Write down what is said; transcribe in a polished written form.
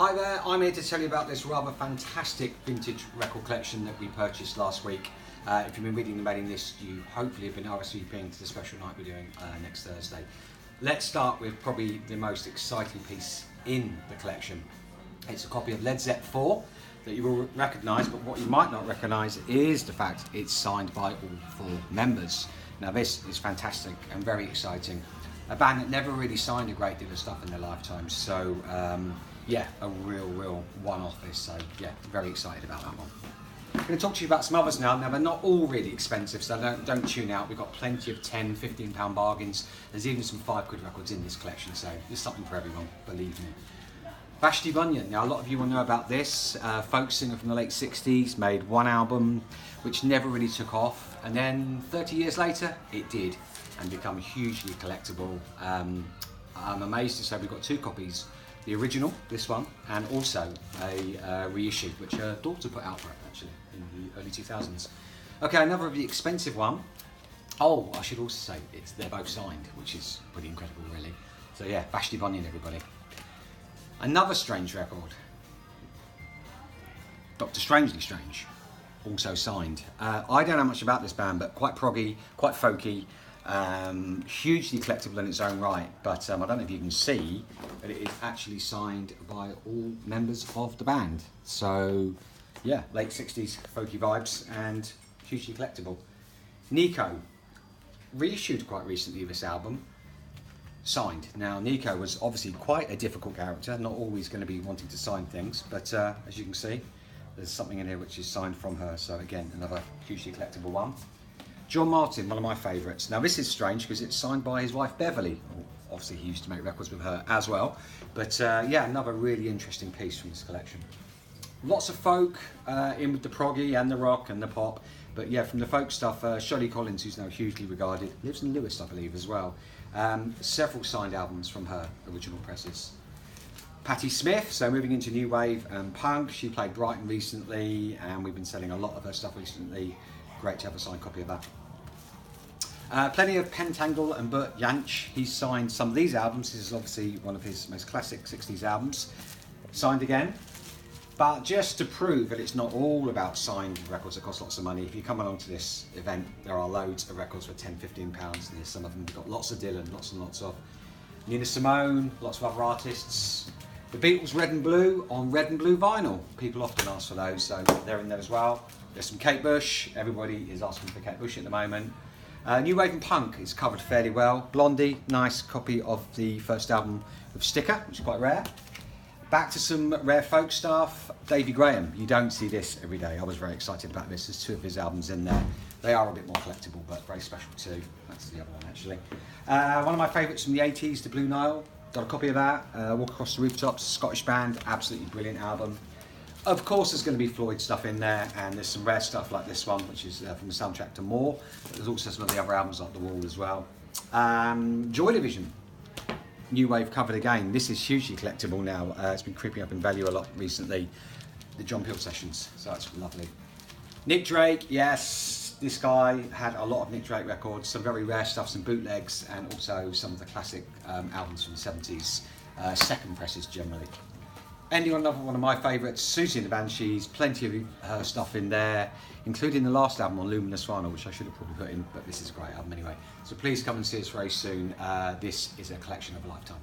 Hi there, I'm here to tell you about this rather fantastic vintage record collection that we purchased last week. If you've been reading the mailing list, you hopefully have been RSVPing to the special night we're doing next Thursday. Let's start with probably the most exciting piece in the collection. It's a copy of Led Zepp 4 that you will recognise, but what you might not recognise is the fact it's signed by all 4 members. Now this is fantastic and very exciting. A band that never really signed a great deal of stuff in their lifetimes, so yeah, a real one-off this, so yeah, very excited about that one. I'm going to talk to you about some others now. Now they're not all really expensive, so don't tune out. We've got plenty of £10, £15 bargains. There's even some £5 records in this collection, so there's something for everyone, believe me. Vashti Bunyan. Now a lot of you will know about this. Folk singer from the late 60s, made one album which never really took off, and then 30 years later it did and become hugely collectible. I'm amazed to say we've got 2 copies. The original, this one, and also a reissue, which her daughter put out for it, actually, in the early 2000s. Okay, another of the expensive one. Oh, I should also say, they're both signed, which is pretty incredible, really. So yeah, Vashti Bunyan, everybody. Another strange record. Dr. Strangely Strange, also signed. I don't know much about this band, but quite proggy, quite folky. Hugely collectible in its own right, but I don't know if you can see, but it is actually signed by all members of the band. So yeah, late 60s folky vibes and hugely collectible. Nico, reissued quite recently this album, signed. Now Nico was obviously quite a difficult character, not always going to be wanting to sign things, but as you can see, there's something in here which is signed from her, so again, another hugely collectible one. John Martin, one of my favourites. Now this is strange because it's signed by his wife Beverly. Obviously he used to make records with her as well. But yeah, another really interesting piece from this collection. Lots of folk in with the proggy and the rock and the pop. But yeah, from the folk stuff, Shirley Collins, who's now hugely regarded, lives in Lewis, I believe, as well. Several signed albums from her original presses. Patti Smith, so moving into new wave and punk. She played Brighton recently and we've been selling a lot of her stuff recently. Great to have a signed copy of that. Plenty of Pentangle and Bert Jansch. He's signed some of these albums. This is obviously one of his most classic 60s albums. Signed again. But just to prove that it's not all about signed records that cost lots of money, if you come along to this event, there are loads of records for £10, £15. There's some of them. We've got lots of Dylan, lots and lots of Nina Simone, lots of other artists. The Beatles Red and Blue on red and blue vinyl. People often ask for those, so they're in there as well. There's some Kate Bush. Everybody is asking for Kate Bush at the moment. New Wave and Punk is covered fairly well. Blondie, nice copy of the first album with Sticker, which is quite rare. Back to some rare folk stuff. Davy Graham, you don't see this every day. I was very excited about this. There's 2 of his albums in there. They are a bit more collectible, but very special too. That's the other one, actually. One of my favourites from the 80s, The Blue Nile. Got a copy of that. Walk Across the Rooftops, Scottish band, absolutely brilliant album. Of course there's going to be Floyd stuff in there, and there's some rare stuff like this one, which is from the soundtrack to More. But there's also some of the other albums like The Wall as well. Joy Division, new wave covered again. This is hugely collectible now. It's been creeping up in value a lot recently. The John Peel sessions, so that's lovely. Nick Drake, yes, this guy had a lot of Nick Drake records, some very rare stuff, some bootlegs, and also some of the classic albums from the 70s, second presses generally. Ending on another one of my favourites, Susie and the Banshees, plenty of her stuff in there, including the last album on Luminous Vinyl, which I should have probably put in, but this is a great album anyway. So please come and see us very soon. This is a collection of a lifetime.